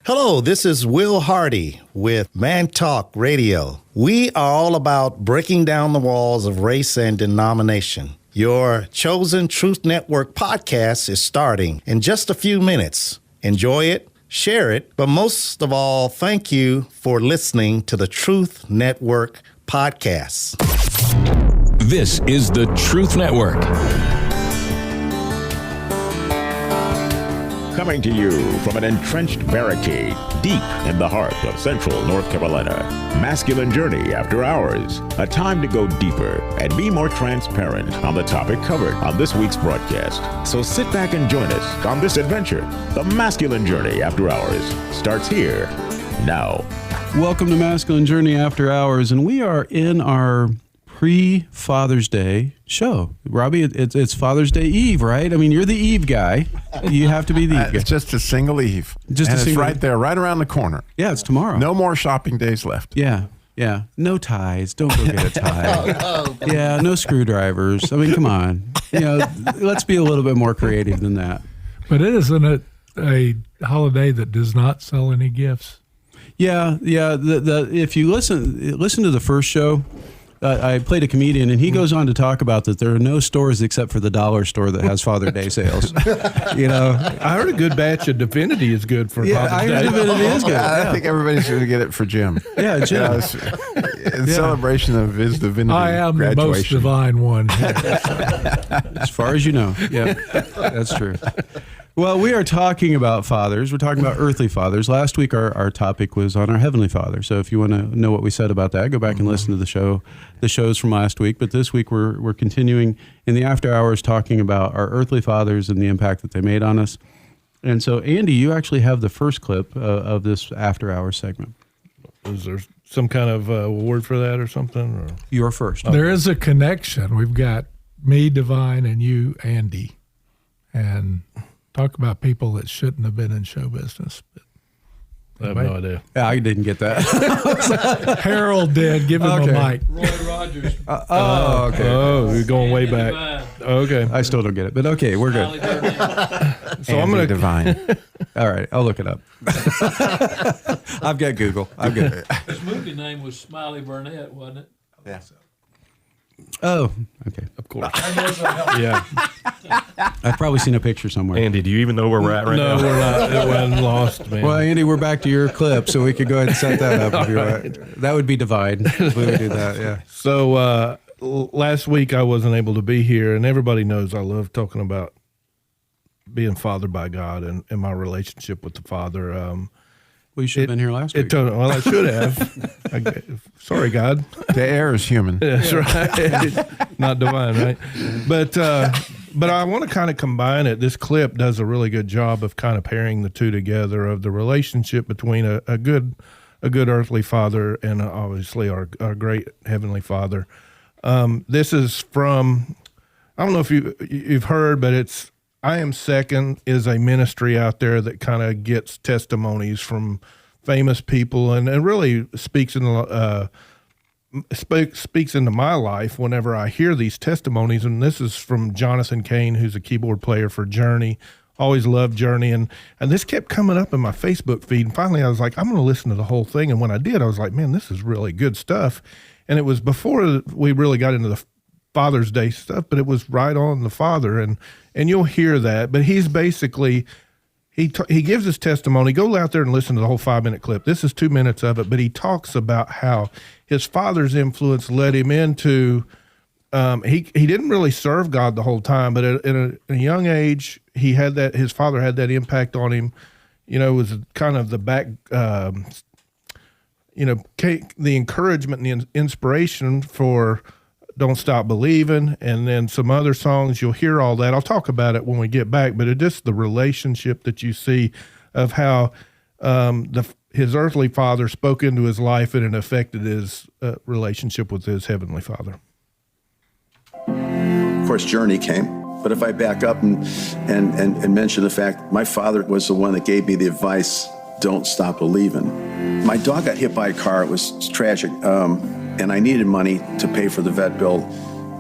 Hello, this is Will Hardy with Man Talk Radio. We are all about breaking down the walls of race and denomination. Your chosen Truth Network podcast is starting in just a few minutes. Enjoy it, share it, but most of all, thank you for listening to the Truth Network podcast. This is the Truth Network. Coming to you from an entrenched barricade deep in the heart of central North Carolina. Masculine Journey After Hours. A time to go deeper and be more transparent on the topic covered on this week's broadcast. So sit back and join us on this adventure. The Masculine Journey After Hours starts here now. Welcome to Masculine Journey After Hours, and we are in our pre-Father's Day show. Robbie, it's Father's Day Eve, right? I mean, you're the Eve guy. You have to be the Eve guy. It's just a single Eve. Just and a single it's right there, right around the corner. Yeah, it's tomorrow. No more shopping days left. Yeah. No ties. Don't go get a tie. Yeah, no screwdrivers. I mean, come on. Let's be a little bit more creative than that. But isn't a holiday that does not sell any gifts? Yeah. If you listen to the first show, I played a comedian, and he goes on to talk about that there are no stores except for the dollar store that has Father's Day sales. I heard a good batch of Divinity is good for Father's Day. I heard Divinity is good. I think everybody's going to get it for Jim. Yeah, Jim. In celebration of his Divinity I am graduation. the most divine one. As far as you know. Yeah, that's true. Well, we are talking about fathers. We're talking about earthly fathers. Last week, our topic was on our Heavenly Father. So if you want to know what we said about that, go back and listen to the shows from last week. But this week, we're continuing in the after hours talking about our earthly fathers and the impact that they made on us. And so, Andy, you actually have the first clip of this after hours segment. Is there some kind of word for that or something? Or? You're first. There is a connection. We've got me, Divine, and you, Andy. And talk about people that shouldn't have been in show business. I have no idea. Yeah, I didn't get that. Harold did. Give him a mic. Roy Rogers. Okay. Oh, we're going way back. Okay. I still don't get it, but okay, we're good. So I'm going to Divine. All right, I'll look it up. I've got Google. I'm good. His movie name was Smiley Burnett, wasn't it? Yeah. Oh, okay. Of course. Yeah. I've probably seen a picture somewhere. Andy, do you even know where we're at right now? No, we're not. It went lost, man. Well, Andy, we're back to your clip, so we could go ahead and set that up if you want. That would be divine. We would do that, yeah. So last week I wasn't able to be here, and everybody knows I love talking about being fathered by God and my relationship with the Father. Well, you should have been here last week. Well, I should have. Sorry, God. The air is human. That's right. Not divine, right? But I want to kind of combine it. This clip does a really good job of kind of pairing the two together, of the relationship between a good earthly father and obviously our great heavenly Father. This is from, I don't know if you've heard, but it's I Am Second is a ministry out there that kind of gets testimonies from famous people and really speaks into my life whenever I hear these testimonies. And this is from Jonathan Cain, who's a keyboard player for Journey. Always loved Journey. And this kept coming up in my Facebook feed. And finally I was like, I'm going to listen to the whole thing. And when I did, I was like, man, this is really good stuff. And it was before we really got into the Father's Day stuff, but it was right on the Father. And you'll hear that. But he's basically, he gives his testimony. Go out there and listen to the whole 5-minute clip. This is 2 minutes of it, but he talks about how his father's influence led him into, he didn't really serve God the whole time, but at a young age, his father had that impact on him. Was kind of the back, the encouragement and the inspiration for Don't Stop Believing, and then some other songs. You'll hear all that. I'll talk about it when we get back, but it's just the relationship that you see of how his earthly father spoke into his life and it affected his relationship with his heavenly Father. Of course, Journey came. But if I back up and mention the fact my father was the one that gave me the advice, don't stop believing. My dog got hit by a car. It was tragic. And I needed money to pay for the vet bill,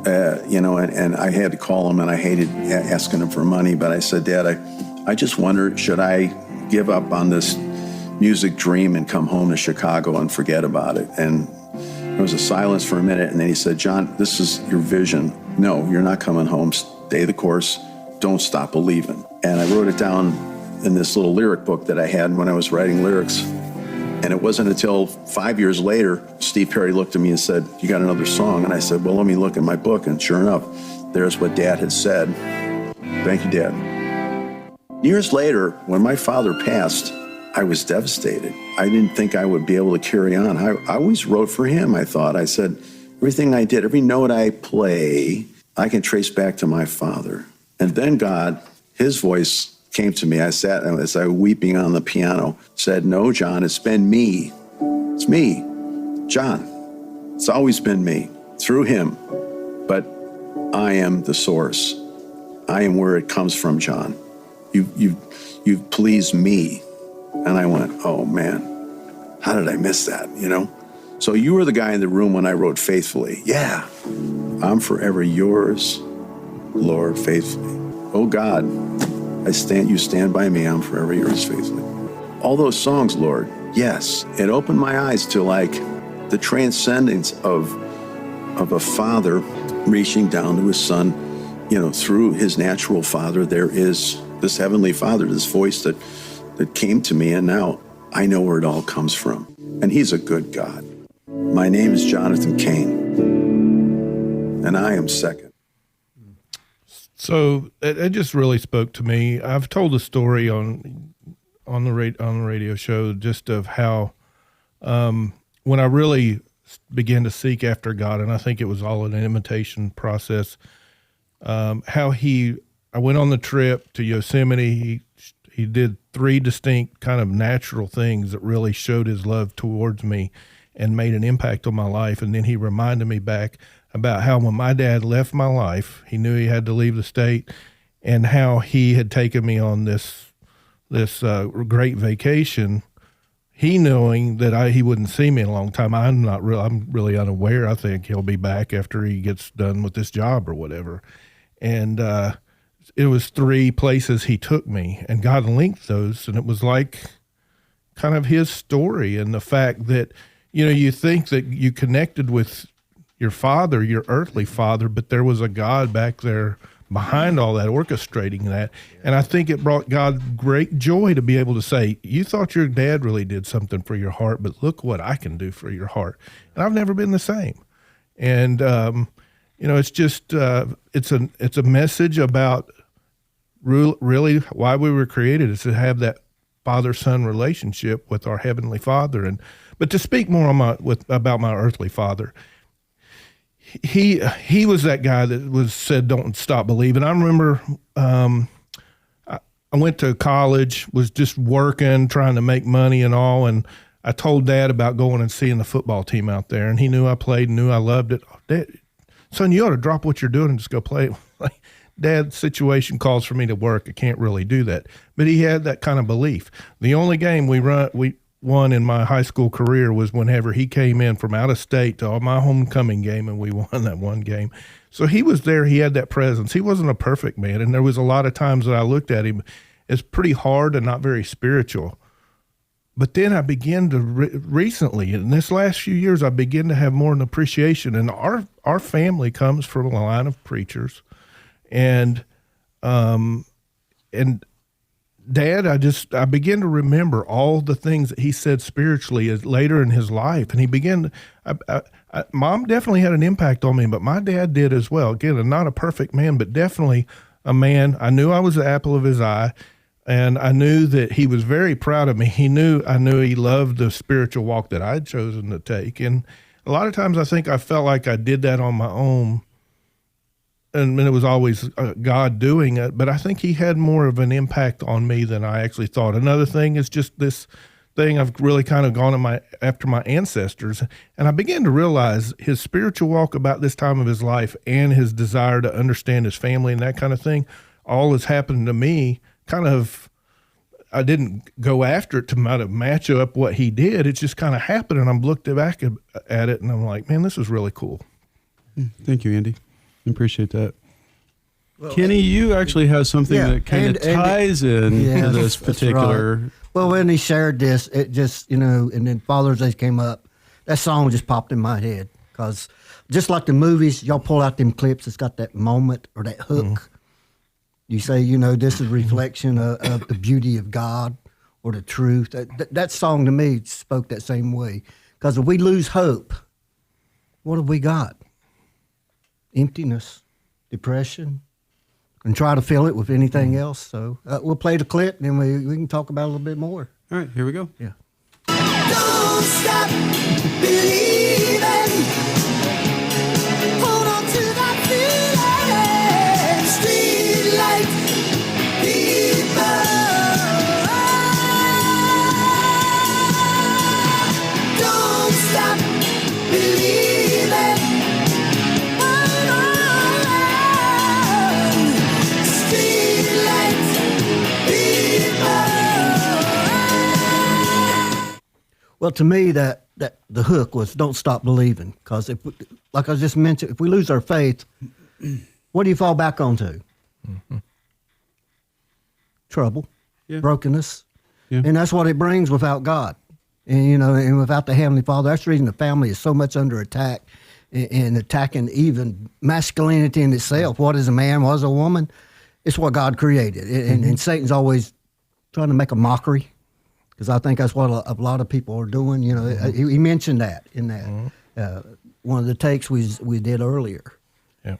and I had to call him, and I hated asking him for money. But I said, Dad, I just wonder, should I give up on this music dream and come home to Chicago and forget about it. And there was a silence for a minute, and then he said, John, this is your vision. No, you're not coming home. Stay the course. Don't stop believing. And I wrote it down in this little lyric book that I had when I was writing lyrics. And it wasn't until 5 years later, Steve Perry looked at me and said, you got another song? And I said, well, let me look in my book. And sure enough, there's what Dad had said. Thank you, Dad. Years later, when my father passed, I was devastated. I didn't think I would be able to carry on. I always wrote for him, I thought. I said, everything I did, every note I play, I can trace back to my father. And then God, his voice came to me. I sat as I was weeping on the piano, said, no, John, it's been me. It's me, John. It's always been me, through him. But I am the source. I am where it comes from, John. You've pleased me. And I went, oh, man, how did I miss that, you know? So you were the guy in the room when I wrote Faithfully. Yeah, I'm forever yours, Lord, faithfully. Oh, God, you stand by me, I'm forever yours, faithfully. All those songs, Lord, yes, it opened my eyes to, like, the transcendence of a father reaching down to his son, you know, through his natural father. There is this heavenly father, this voice that came to me, and now I know where it all comes from. And he's a good God. My name is Jonathan Cain, and I am second. So it just really spoke to me. I've told a story on the radio show just of how when I really began to seek after God, and I think it was all an imitation process, how I went on the trip to Yosemite. He did 3 distinct kind of natural things that really showed his love towards me and made an impact on my life. And then he reminded me back about how when my dad left my life, he knew he had to leave the state, and how he had taken me on this great vacation, he knowing that he wouldn't see me in a long time. I'm really unaware. I think he'll be back after he gets done with this job or whatever. And it was 3 places he took me, and God linked those, and it was like kind of his story, and the fact that, you know, you think that you connected with your father, your earthly father, but there was a God back there behind all that, orchestrating that. And I think it brought God great joy to be able to say, you thought your dad really did something for your heart, but look what I can do for your heart. And I've never been the same. And, you know, it's just, it's a message about really why we were created, is to have that father-son relationship with our Heavenly Father. But to speak more about my earthly father, he was that guy that said, don't stop believing. I remember I went to college, was just working, trying to make money and all, and I told Dad about going and seeing the football team out there, and he knew I played and knew I loved it. Dad, son, you ought to drop what you're doing and just go play. Dad's situation calls for me to work. I can't really do that. But he had that kind of belief. The only game we won in my high school career was whenever he came in from out of state to my homecoming game, and we won that one game. So he was there. He had that presence. He wasn't a perfect man, and there was a lot of times that I looked at him as pretty hard and not very spiritual. But then I began to recently, in this last few years, I began to have more an appreciation. And our family comes from a line of preachers. And Dad, I began to remember all the things that he said spiritually later in his life. And he began to, Mom definitely had an impact on me, but my dad did as well. Again, not a perfect man, but definitely a man. I knew I was the apple of his eye, and I knew that he was very proud of me. I knew he loved the spiritual walk that I'd chosen to take. And a lot of times I think I felt like I did that on my own. And it was always God doing it, but I think he had more of an impact on me than I actually thought. Another thing is just this thing I've really kind of gone after my ancestors, and I began to realize his spiritual walk about this time of his life and his desire to understand his family and that kind of thing, all has happened to me. Kind of, I didn't go after it to match up what he did. It just kind of happened, and I'm looked back at it, and I'm like, man, this is really cool. Thank you, Andy. Appreciate that. Well, Kenny, you actually have something that kind of ties in to this particular Well, when he shared this, it just, and then Father's Day came up, that song just popped in my head. Because just like the movies, y'all pull out them clips, it's got that moment or that hook. You say, this is a reflection of the beauty of God or the truth. That song to me spoke that same way. Because if we lose hope, what have we got? Emptiness, depression, and try to fill it with anything else. So we'll play the clip, and then we can talk about it a little bit more. All right, here we go. Yeah. Don't stop believing. Hold on to that feeling. Street lights, people. Don't stop believing. Hold on. Street lights, people. Well, to me, that the hook was "Don't stop believing," because like I just mentioned, if we lose our faith, what do you fall back onto? Trouble, brokenness, and that's what it brings without God, and and without the Heavenly Father. That's the reason the family is so much under attack, and attacking even masculinity in itself. What is a man? What is a woman? It's what God created, and Satan's always trying to make a mockery. Because I think that's what a lot of people are doing. He mentioned that in that one of the takes we did earlier. Yeah,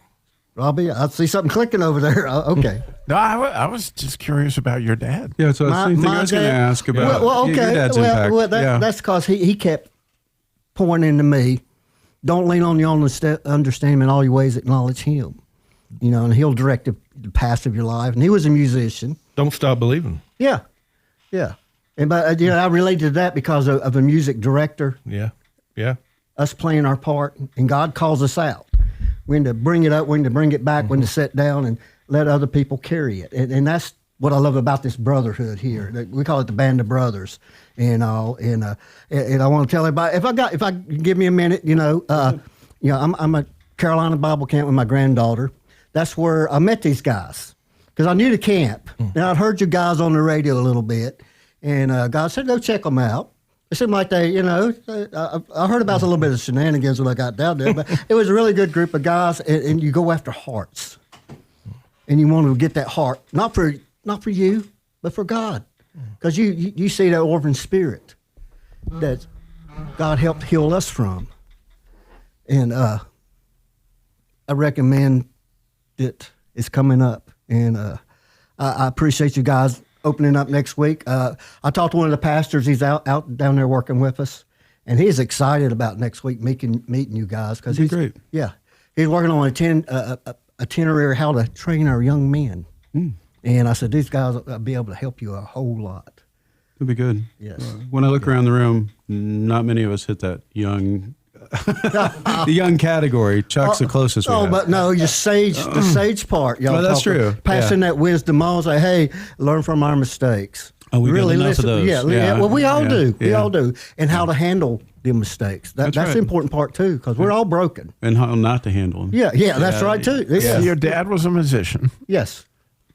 Robbie, I see something clicking over there. Okay. No, I was just curious about your dad. Yeah, so I was going to ask about your dad's impact. That's because he kept pouring into me. Don't lean on your own understanding. In all your ways, acknowledge Him. And He'll direct the path of your life. And he was a musician. Don't stop believing. Yeah. And but I related to that because of a music director. Yeah. Us playing our part, and God calls us out. When to bring it up, when to bring it back, when to sit down and let other people carry it. And that's what I love about this brotherhood here. We call it the Band of Brothers, and all. And I want to tell everybody, if I give me a minute, I'm at Carolina Bible Camp with my granddaughter. That's where I met these guys because I knew the camp, and I'd heard you guys on the radio a little bit. And God said, go check them out. It seemed like I heard about a little bit of shenanigans when I got down there, but it was a really good group of guys, and you go after hearts. And you want to get that heart, not for you, but for God. Because you see that orphan spirit that God helped heal us from. And I recommend that it's coming up. And I appreciate you guys opening up next week. I talked to one of the pastors. He's out down there working with us, and he's excited about next week meeting you guys because he's great. Yeah, he's working on a itinerary how to train our young men. And I said these guys will be able to help you a whole lot. It'll be good. Yes. When I look around the room, not many of us hit that young. The young category. Chuck's the closest. But no, the sage part. Y'all that's true. Passing that wisdom on. Say, hey, learn from our mistakes. Oh, we really enough listen. of those. Yeah. Well, we all do. We all do. And how to handle the mistakes. That's right. the important part too, because we're all broken. And how not to handle them. Yeah. That's right too. So your dad was a musician. Yes.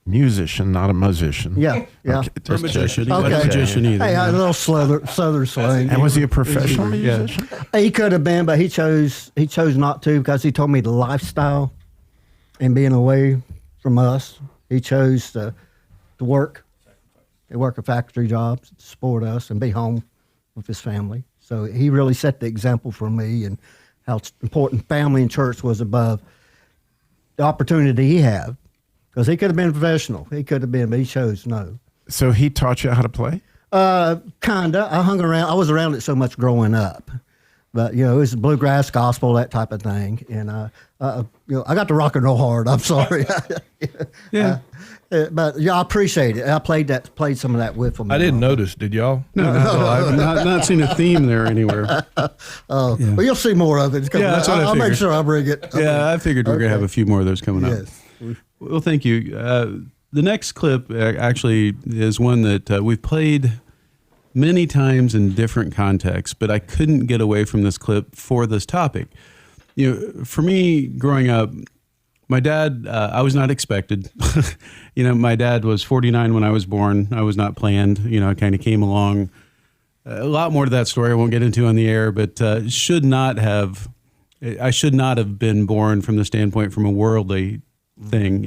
Musician, not a musician. Yeah. Okay, Or magician. He's Okay. not a magician either. Hey, a little southern slang. And was he a professional musician? He could have been, but he chose not to because he told me the lifestyle and being away from us. He chose to work. He work a factory job, support us, and be home with his family. So he really set the example for me and how important family and church was above the opportunity he had. Because he could have been professional. He could have been, but he chose no. So he taught you how to play? Kinda. I hung around. I was around it so much growing up. But, it was bluegrass, gospel, that type of thing. And, I got to rock and roll hard. I'm sorry. Yeah. But, I appreciate it. I played some of that with him. I didn't notice. Did y'all? No. I've not seen a theme there anywhere. Well, you'll see more of it. Yeah, that's what I I'll make figured. sure I bring it. Yeah, I figured we're going to have a few more of those coming up. Yes. Well, thank you. The next clip actually is one that we've played many times in different contexts, but I couldn't get away from this clip for this topic. For me, growing up, My dad, I was not expected. My dad was 49 when I was born. I was not planned. I kind of came along. A lot more to that story I won't get into on the air, but I should not have been born from the standpoint from a worldly thing.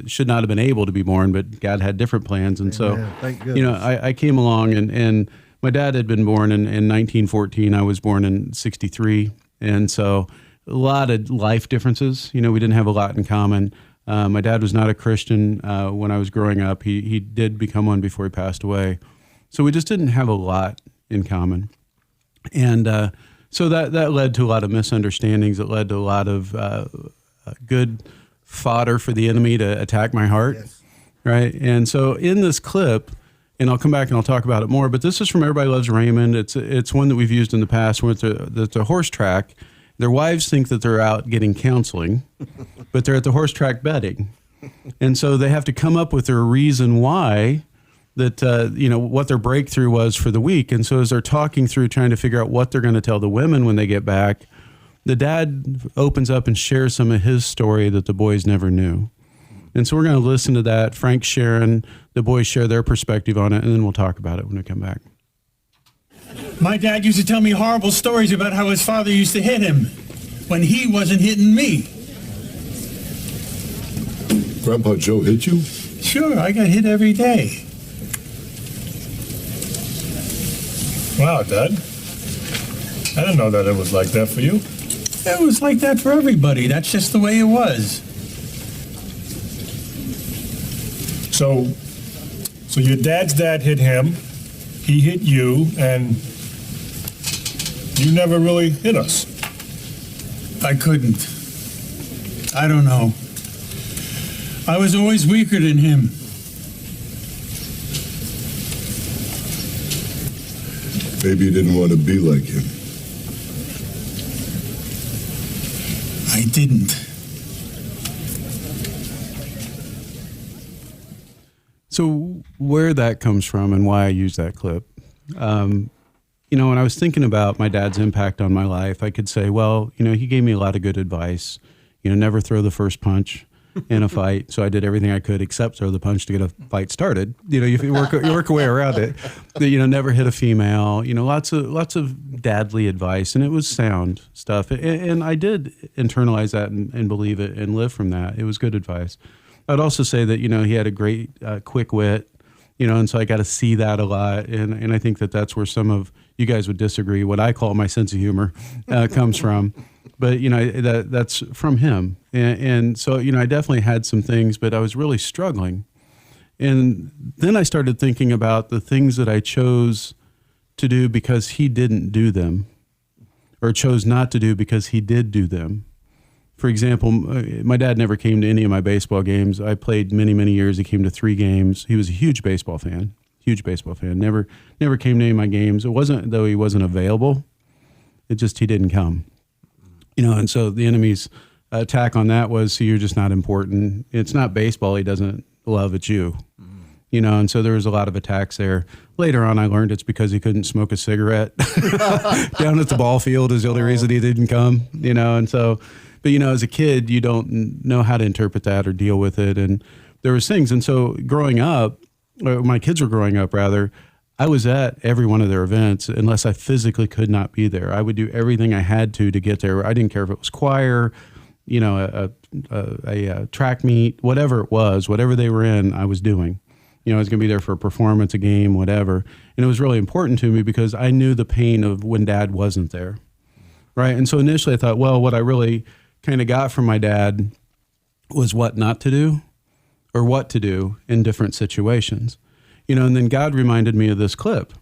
Should not have been able to be born, but God had different plans. And so, thank goodness. I came along and my dad had been born in 1914. I was born in 63. And so a lot of life differences. We didn't have a lot in common. My dad was not a Christian when I was growing up. He did become one before he passed away. So we just didn't have a lot in common. And so that led to a lot of misunderstandings. It led to a lot of good fodder for the enemy to attack my heart. Yes. Right. And so in this clip, and I'll come back and I'll talk about it more, but this is from Everybody Loves Raymond. It's one that we've used in the past where it's a horse track. Their wives think that they're out getting counseling, but they're at the horse track betting. And so they have to come up with their reason why that, what their breakthrough was for the week. And so as they're talking through trying to figure out what they're going to tell the women when they get back, the dad opens up and shares some of his story that the boys never knew. And so we're going to listen to that. Frank, Sharon, the boys share their perspective on it, and then we'll talk about it when we come back. My dad used to tell me horrible stories about how his father used to hit him when he wasn't hitting me. Grandpa Joe hit you? Sure, I got hit every day. Wow, Dad. I didn't know that it was like that for you. It was like that for everybody. That's just the way it was. So your dad's dad hit him, he hit you, and you never really hit us. I couldn't. I don't know. I was always weaker than him. Maybe you didn't want to be like him. I didn't. So where that comes from and why I use that clip, when I was thinking about my dad's impact on my life, I could say, well, he gave me a lot of good advice. Never throw the first punch in a fight. So I did everything I could except throw the punch to get a fight started. You work your way around it. Never hit a female. Lots of dadly advice, and it was sound stuff. And I did internalize that and believe it and live from that. It was good advice. I'd also say that, he had a great quick wit, and so I got to see that a lot. And I think that that's where some of you guys would disagree. What I call my sense of humor comes from. But, that's from him. And so, I definitely had some things, but I was really struggling. And then I started thinking about the things that I chose to do because he didn't do them, or chose not to do because he did do them. For example, my dad never came to any of my baseball games. I played many, many years. He came to 3 games. He was a huge baseball fan. Never came to any of my games. It wasn't though he wasn't available. It just he didn't come. And so the enemy's attack on that was, so you're just not important. It's not baseball he doesn't love, it's you. And so there was a lot of attacks there. Later on, I learned it's because he couldn't smoke a cigarette down at the ball field is the only reason he didn't come, and so... But, as a kid, you don't know how to interpret that or deal with it. And there was things. And so growing up, or my kids were growing up, rather, I was at every one of their events unless I physically could not be there. I would do everything I had to get there. I didn't care if it was choir, a track meet, whatever it was, whatever they were in, I was doing. I was going to be there for a performance, a game, whatever. And it was really important to me because I knew the pain of when Dad wasn't there. Right. And so initially I thought, well, what I really kind of got from my dad was what not to do or what to do in different situations, and then God reminded me of this clip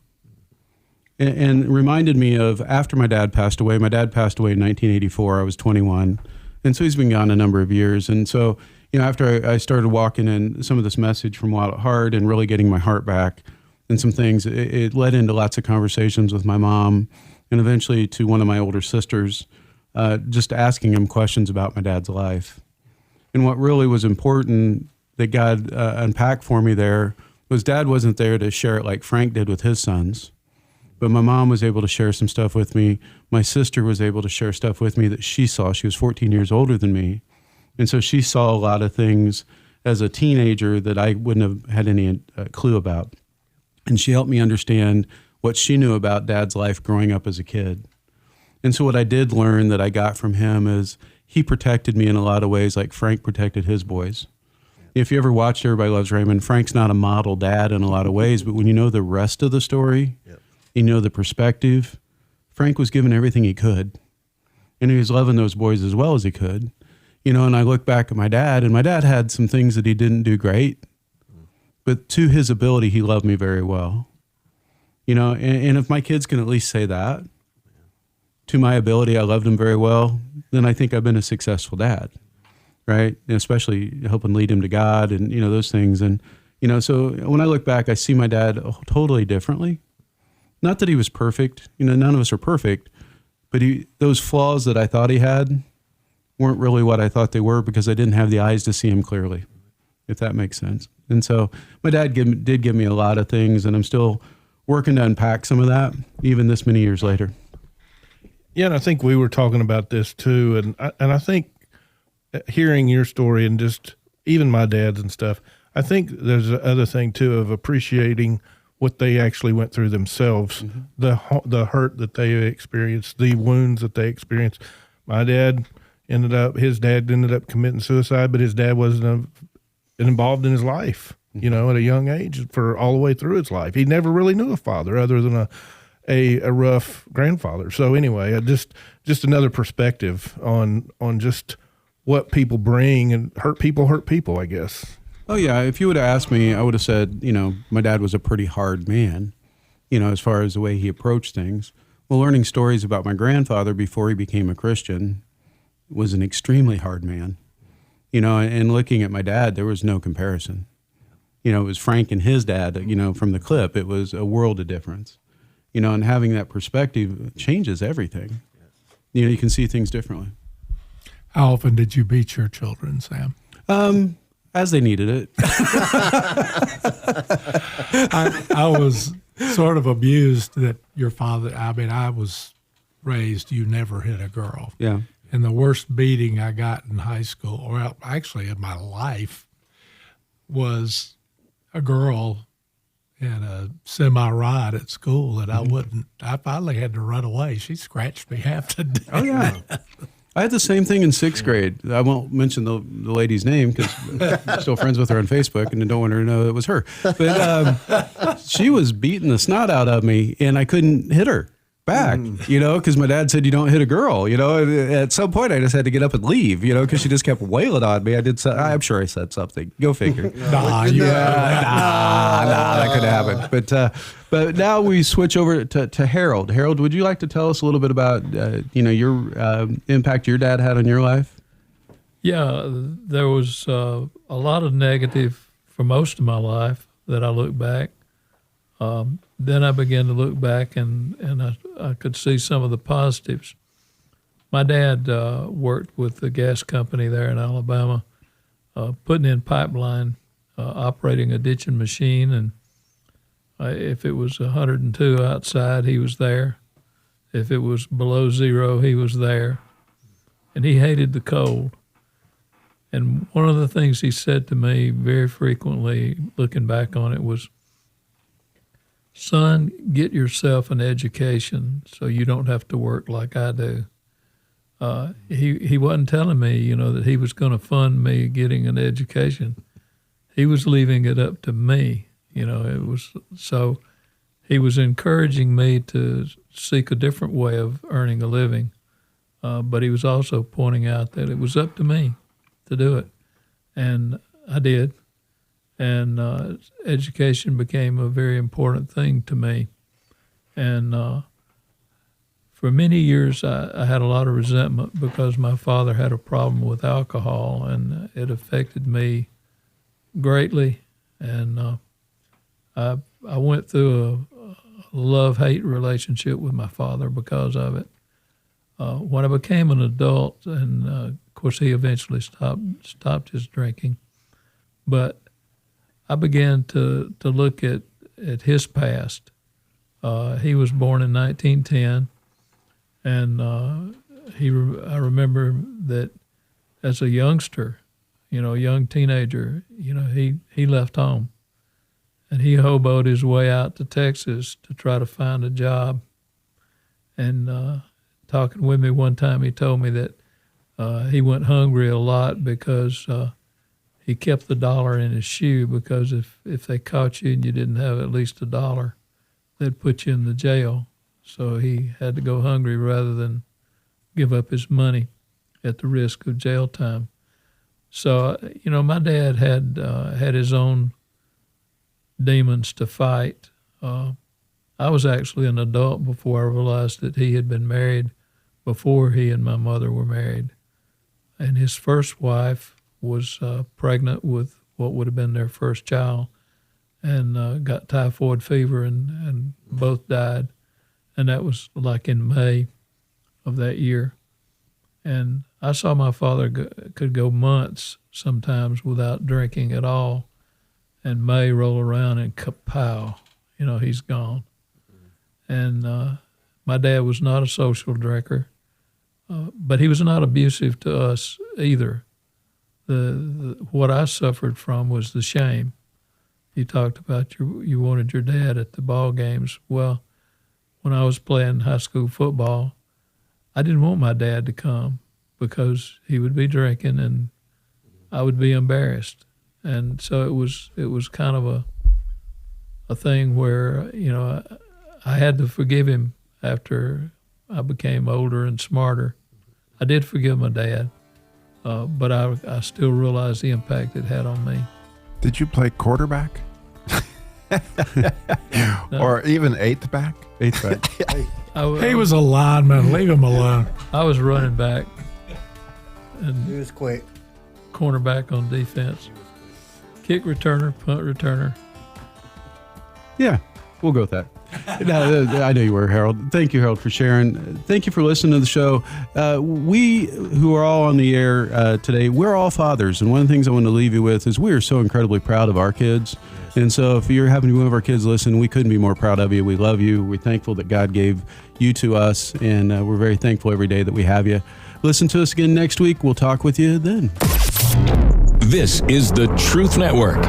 and reminded me of after my dad passed away. My dad passed away in 1984. I was 21. And so he's been gone a number of years. And so, after I started walking in some of this message from Wild at Heart and really getting my heart back and some things, it led into lots of conversations with my mom and eventually to one of my older sisters, just asking him questions about my dad's life. And what really was important that God unpacked for me there was Dad wasn't there to share it like Frank did with his sons, but my mom was able to share some stuff with me. My sister was able to share stuff with me that she saw. She was 14 years older than me, And so she saw a lot of things as a teenager that I wouldn't have had any clue about. And she helped me understand what she knew about Dad's life growing up as a kid. And so what I did learn that I got from him is he protected me in a lot of ways like Frank protected his boys. If you ever watched Everybody Loves Raymond, Frank's not a model dad in a lot of ways, but when you know the rest of the story, you know the perspective, Frank was giving everything he could. And he was loving those boys as well as he could. You know, and I look back at my dad, and my dad had some things that he didn't do great, but to his ability, he loved me very well. You know, and if my kids can at least say that, to my ability, I loved him very well, then I think I've been a successful dad, right? And especially helping lead him to God and, you know, those things. And, you know, so when I look back, I see my dad totally differently. Not that he was perfect. You know, none of us are perfect, but those flaws that I thought he had weren't really what I thought they were because I didn't have the eyes to see him clearly, if that makes sense. And so my dad did give me a lot of things, and I'm still working to unpack some of that, even this many years later. Yeah, and I think we were talking about this too, and I think hearing your story and just even my dad's and stuff, I think there's the other thing too of appreciating what they actually went through themselves, the hurt that they experienced, the wounds that they experienced. My dad his dad ended up committing suicide, but his dad wasn't involved in his life, you know, at a young age for all the way through his life. He never really knew a father other than a rough grandfather. So anyway, just another perspective on just what people bring, and hurt people, I guess. Oh yeah. If you would have asked me, I would have said, you know, my dad was a pretty hard man, you know, as far as the way he approached things. Well, learning stories about my grandfather before he became a Christian was an extremely hard man, you know, and looking at my dad, there was no comparison. You know, it was Frank and his dad, you know, from the clip, it was a world of difference, you know, and having that perspective changes everything. You know, you can see things differently. How often did you beat your children, Sam? As they needed it. I was sort of abused that your father, I mean, I was raised, you never hit a girl. Yeah. And the worst beating I got in high school, or actually in my life, was a girl in a semi-ride at school that I finally had to run away. She scratched me half to death. Oh, yeah. I had the same thing in 6th grade. I won't mention the lady's name because I'm still friends with her on Facebook and I don't want her to know it was her. But she was beating the snot out of me and I couldn't hit her back, you know, because my dad said you don't hit a girl, you know. At some point I just had to get up and leave, you know, because she just kept wailing on me. I'm sure I said something. Go figure. That could happen. But now we switch over to Harold. Harold, would you like to tell us a little bit about you know, your impact your dad had on your life? Yeah, there was a lot of negative for most of my life that I look back. Then I began to look back and I could see some of the positives. My dad worked with the gas company there in Alabama, putting in pipeline, operating a ditching machine, and if it was 102 outside, he was there. If it was below zero, he was there. And he hated the cold. And one of the things he said to me very frequently, looking back on it, was, "Son, get yourself an education so you don't have to work like I do." He wasn't telling me, you know, that he was going to fund me getting an education. He was leaving it up to me, you know. It was so he was encouraging me to seek a different way of earning a living, but he was also pointing out that it was up to me to do it, and I did. And education became a very important thing to me. And for many years, I had a lot of resentment because my father had a problem with alcohol, and it affected me greatly. And I went through a love-hate relationship with my father because of it. When I became an adult, and of course he eventually stopped his drinking, but I began to look at his past. He was born in 1910, and I remember that as a youngster, young teenager, he left home. And he hoboed his way out to Texas to try to find a job. And talking with me one time, he told me that he went hungry a lot because he kept the dollar in his shoe, because if they caught you and you didn't have at least $1, they'd put you in the jail. So he had to go hungry rather than give up his money at the risk of jail time. So, my dad had his own demons to fight. I was actually an adult before I realized that he had been married before he and my mother were married. And his first wife was pregnant with what would have been their first child, and got typhoid fever, and both died. And that was like in May of that year. And I saw my father could go months sometimes without drinking at all. And May roll around and kapow, he's gone. And my dad was not a social drinker, but he was not abusive to us either. What I suffered from was the shame. You talked about you wanted your dad at the ball games. Well, when I was playing high school football, I didn't want my dad to come because he would be drinking and I would be embarrassed. And so it was kind of a thing where, I had to forgive him after I became older and smarter. I did forgive my dad, but I still realized the impact it had on me. Did you play quarterback? No. Or even eighth back? Eighth back. He was a lineman. Leave him alone. I was running back He and was quick. cornerback on defense. Kick returner, punt returner. Yeah, we'll go with that. No, I know you were, Harold. Thank you, Harold, for sharing. Thank you for listening to the show. We who are all on the air today, we're all fathers. And one of the things I want to leave you with is we are so incredibly proud of our kids. And so if you're having one of our kids listen, we couldn't be more proud of you. We love you. We're thankful that God gave you to us. And we're very thankful every day that we have you. Listen to us again next week. We'll talk with you then. This is the Truth Network.